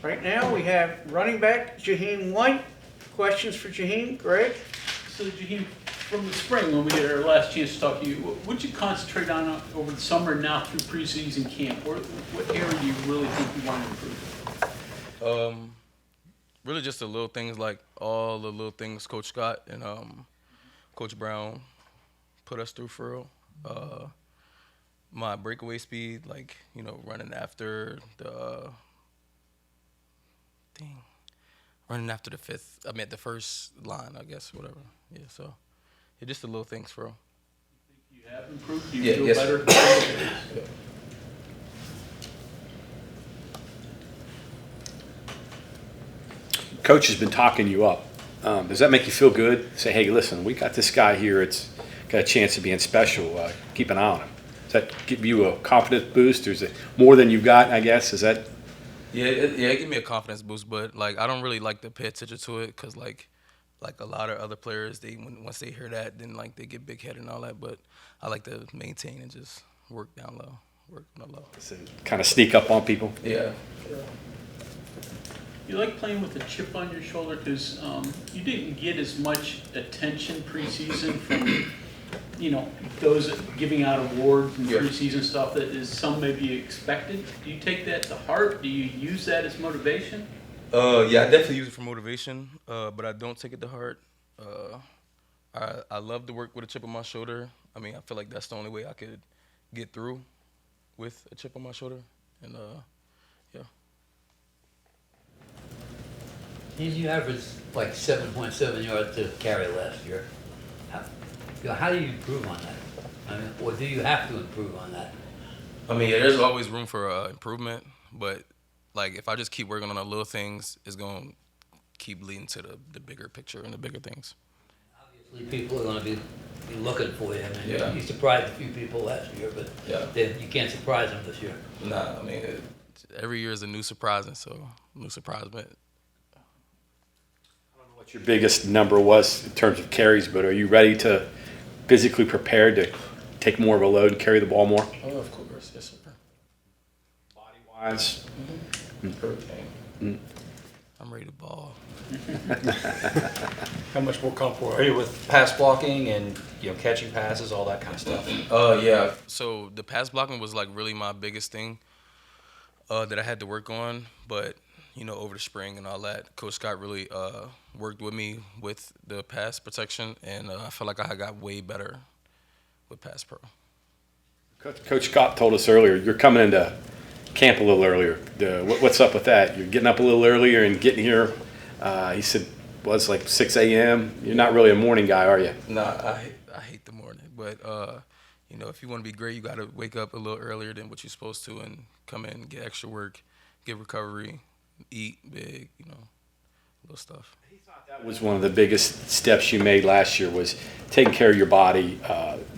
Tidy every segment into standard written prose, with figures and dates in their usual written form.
Right now, we have running back Jahiem White. Questions for Jahiem? Greg? So, Jahiem, from the spring, when we had our last chance to talk to you, what'd you concentrate on over the summer and now through preseason camp? What area do you really think you want to improve? Really just the little things, like all the little things Coach Scott and Coach Brown put us through for real. My breakaway speed, like, running after the running after the first line, I guess, whatever. Yeah, so just the little things for real. You have improved? Do you Yeah, feel yes, better? Yeah. Coach has been talking you up. Does that make you feel good? Say, hey, listen, we got this guy here. It's got a chance of being special. Keep an eye on him. Does that give you a confidence boost, or is it more than you've got? I guess is that. Yeah, it gave me a confidence boost, but like I don't really like to pay attention to it because like a lot of other players, once they hear that, then like they get big headed and all that. But I like to maintain and just work down low, work on the low. Kind of sneak up on people. Yeah. You like playing with a chip on your shoulder because you didn't get as much attention preseason from, those giving out awards and Yeah. preseason stuff that is some maybe expected. Do you take that to heart? Do you use that as motivation? Yeah, I definitely use it for motivation, but I don't take it to heart. I love to work with a chip on my shoulder. I mean, I feel like that's the only way I could get through with a chip on my shoulder, and yeah. You averaged like 7.7 yards to carry last year. How do you improve on that? I mean, or do you have to improve on that? I mean, there's always room for improvement, but like if I just keep working on the little things, it's gonna keep leading to the bigger picture and the bigger things. Obviously, people are going to be looking for you. I mean, Yeah. you surprised a few people last year, but Yeah. you can't surprise them this year. Nah, I mean, every year is a new surprise, and so new surprisement. What your biggest number was in terms of carries, but are you ready to physically prepared to take more of a load and carry the ball more? Oh, of course, yes, sir. Body wise. I'm ready to ball. How much more comfortable are you with pass blocking and catching passes, all that kind of stuff? Yeah. So the pass blocking was like really my biggest thing that I had to work on, but over the spring and all that, Coach Scott really worked with me with the pass protection, and I feel like I got way better with pass pro. Coach Scott told us earlier you're coming into camp a little earlier. What's up with that? You're getting up a little earlier and getting here. He said, well, it's like 6 a.m. You're not really a morning guy, are you? Nah, I hate the morning, but if you want to be great, you got to wake up a little earlier than what you're supposed to and come in, get extra work, get recovery, eat big, little stuff. He thought that was one of the biggest steps you made last year was taking care of your body,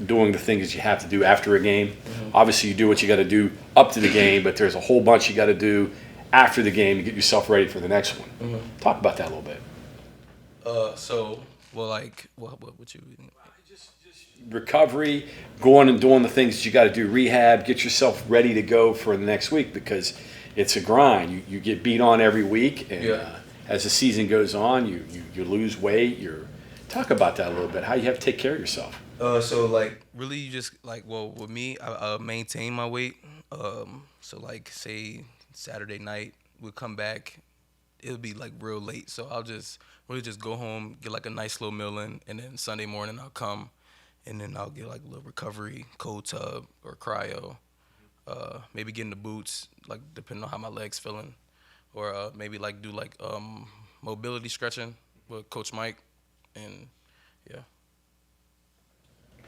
doing the things you have to do after a game. Mm-hmm. Obviously, you do what you got to do up to the game, but there's a whole bunch you got to do after the game to get yourself ready for the next one. Mm-hmm. Talk about that a little bit. What you? Just recovery, going and doing the things that you got to do, rehab, get yourself ready to go for the next week because it's a grind. You get beat on every week, and as the season goes on, you lose weight. Talk about that a little bit. How you have to take care of yourself. So like really, you just with me, I maintain my weight. So like say Saturday night, we'll come back. It'll be like real late, so I'll just really just go home, get like a nice little meal in, and then Sunday morning I'll come, and then I'll get like a little recovery, cold tub or cryo. Maybe get in the boots, like depending on how my legs feeling, or maybe like do like mobility stretching with Coach Mike, and yeah.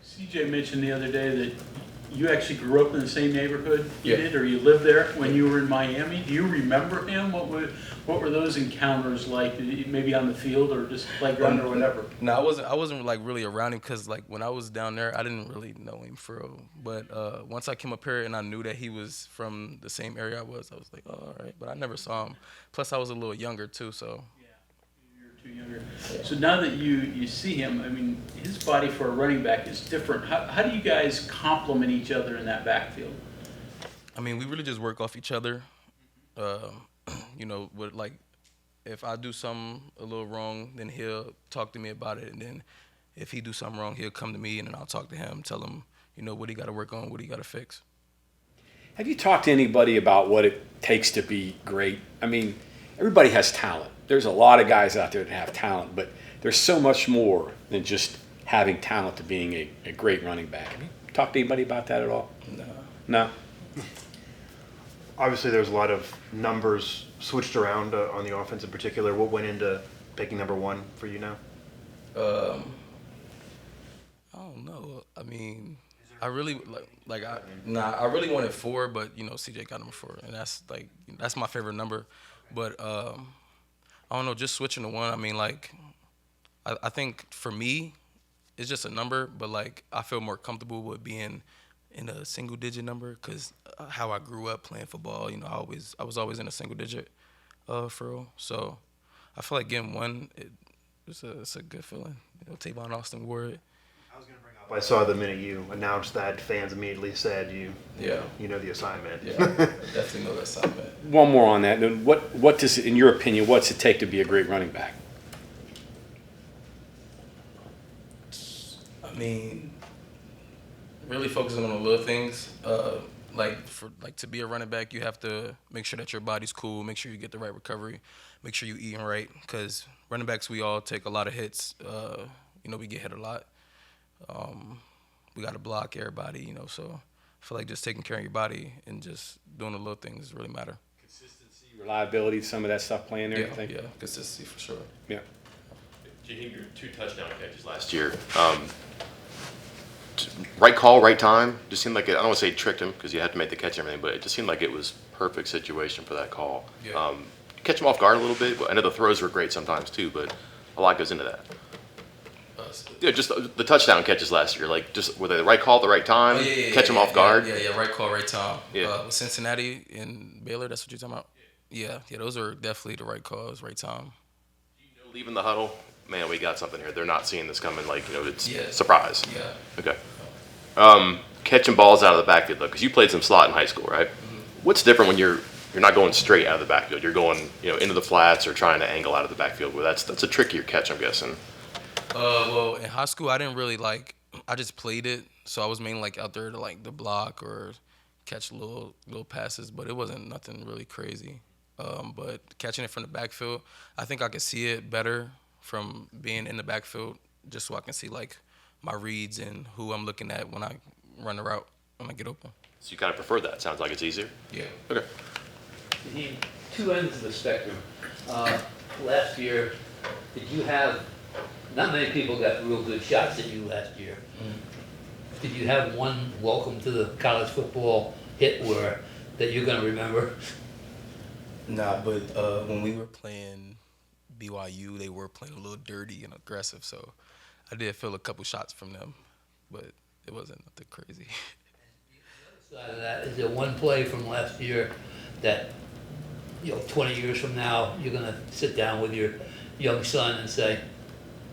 CJ mentioned the other day that you actually grew up in the same neighborhood you Yeah. did, or you lived there when you were in Miami. Do you remember him? What were those encounters like? Maybe on the field or just playground or whatever? No, I wasn't like really around him because like when I was down there, I didn't really know him for real. But once I came up here and I knew that he was from the same area I was like, oh, all right. But I never saw him. Plus, I was a little younger too, so. Too younger. So now that you see him, I mean, his body for a running back is different. How do you guys complement each other in that backfield? I mean, we really just work off each other. you know, with like, if I do something a little wrong, then he'll talk to me about it, and then if he do something wrong, he'll come to me, and then I'll talk to him, tell him, you know, what he got to work on, what he got to fix. Have you talked to anybody about what it takes to be great? I mean, everybody has talent. There's a lot of guys out there that have talent, but there's so much more than just having talent to being a great running back. Have you talked to anybody about that at all? No. No? Obviously, there's a lot of numbers switched around on the offense in particular. What went into picking number one for you now? I don't know. I mean, I really I really wanted 4, but you know, CJ got number 4, and that's my favorite number. But I don't know, just switching to 1. I mean, like, I think for me, it's just a number, but like I feel more comfortable with being in a single digit number because how I grew up playing football. You know, I was always in a single digit for real. So I feel like getting 1, it's a good feeling. You know, Tavon Austin wore it. I was going to bring up. I saw the minute you announced that, fans immediately said you know the assignment. Yeah, definitely know that assignment. One more on that. What does, in your opinion, what's it take to be a great running back? I mean, really focusing on the little things. To be a running back, you have to make sure that your body's cool, make sure you get the right recovery, make sure you're eating right. Because running backs, we all take a lot of hits. You know, we get hit a lot. We got to block everybody, you know. So I feel like just taking care of your body and just doing the little things really matter. Consistency, reliability, some of that stuff playing there, Yeah, you think? yeah, consistency for sure. Yeah. Jahiem, your 2 touchdown catches last year. Right call, right time. Just seemed like it. I don't want to say tricked him because you had to make the catch and everything, but it just seemed like it was perfect situation for that call. Yeah. Catch him off guard a little bit. I know the throws were great sometimes too, but a lot goes into that. Yeah, just the touchdown catches last year. Like, just were they the right call at the right time? Catch him off guard. Yeah, right call, right time. Yeah. With Cincinnati and Baylor, that's what you're talking about. Yeah, those are definitely the right calls, right time. Leaving the huddle, man, we got something here. They're not seeing this coming. Like, you know, it's surprise. Yeah. Okay. Catching balls out of the backfield though, because you played some slot in high school, right? Mm-hmm. What's different when you're not going straight out of the backfield? You're going, you know, into the flats or trying to angle out of the backfield. Where that's a trickier catch, I'm guessing. Well, in high school, I didn't really I just played it, so I was mainly out there to the block or catch little passes, but it wasn't nothing really crazy. But catching it from the backfield, I think I can see it better from being in the backfield, just so I can see my reads and who I'm looking at when I run the route when I get open. So you kind of prefer that? Sounds like it's easier. Yeah. Okay. Two ends of the spectrum. Last year, did you have, not many people got real good shots at you last year. Did you have one welcome to the college football hit that you're going to remember? Nah, but when we were playing BYU, they were playing a little dirty and aggressive, so I did feel a couple shots from them, but it wasn't nothing crazy. The other side of that, is there one play from last year that, 20 years from now, you're going to sit down with your young son and say,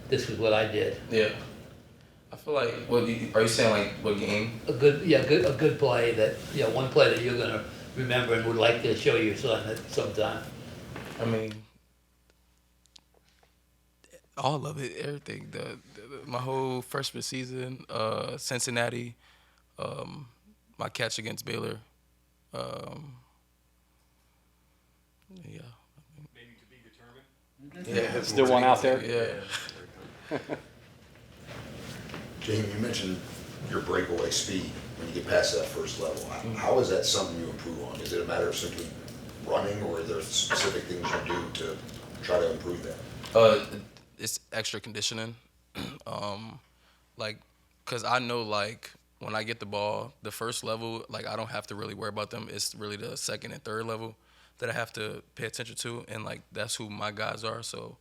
this is what I did? Yeah. I feel like, are you saying what game? A good play that, one play that you're going to remember and would like to show your son at some time. I mean, all of it, everything. My whole freshman season, Cincinnati, my catch against Baylor. Yeah. Maybe to be determined. Yeah, still one out there. Yeah. Jahiem, you mentioned your breakaway speed when you get past that first level. How is that something you improve on? Is it a matter of simply running, or are there specific things you do to try to improve that? It's extra conditioning. Cause I know when I get the ball, the first level, I don't have to really worry about them. It's really the second and third level that I have to pay attention to, and that's who my guys are. So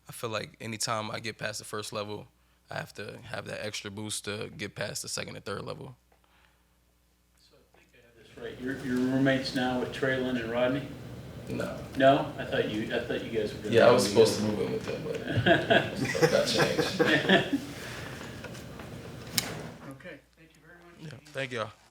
I feel like anytime I get past the first level, I have to have that extra boost to get past the second and third level. So I think I have this right. Your roommates now with Traylon and Rodney? No. No? I thought you guys were going to. Yeah, I was supposed to move in with them, but stuff got changed. Okay, thank you very much. Yeah, thank y'all.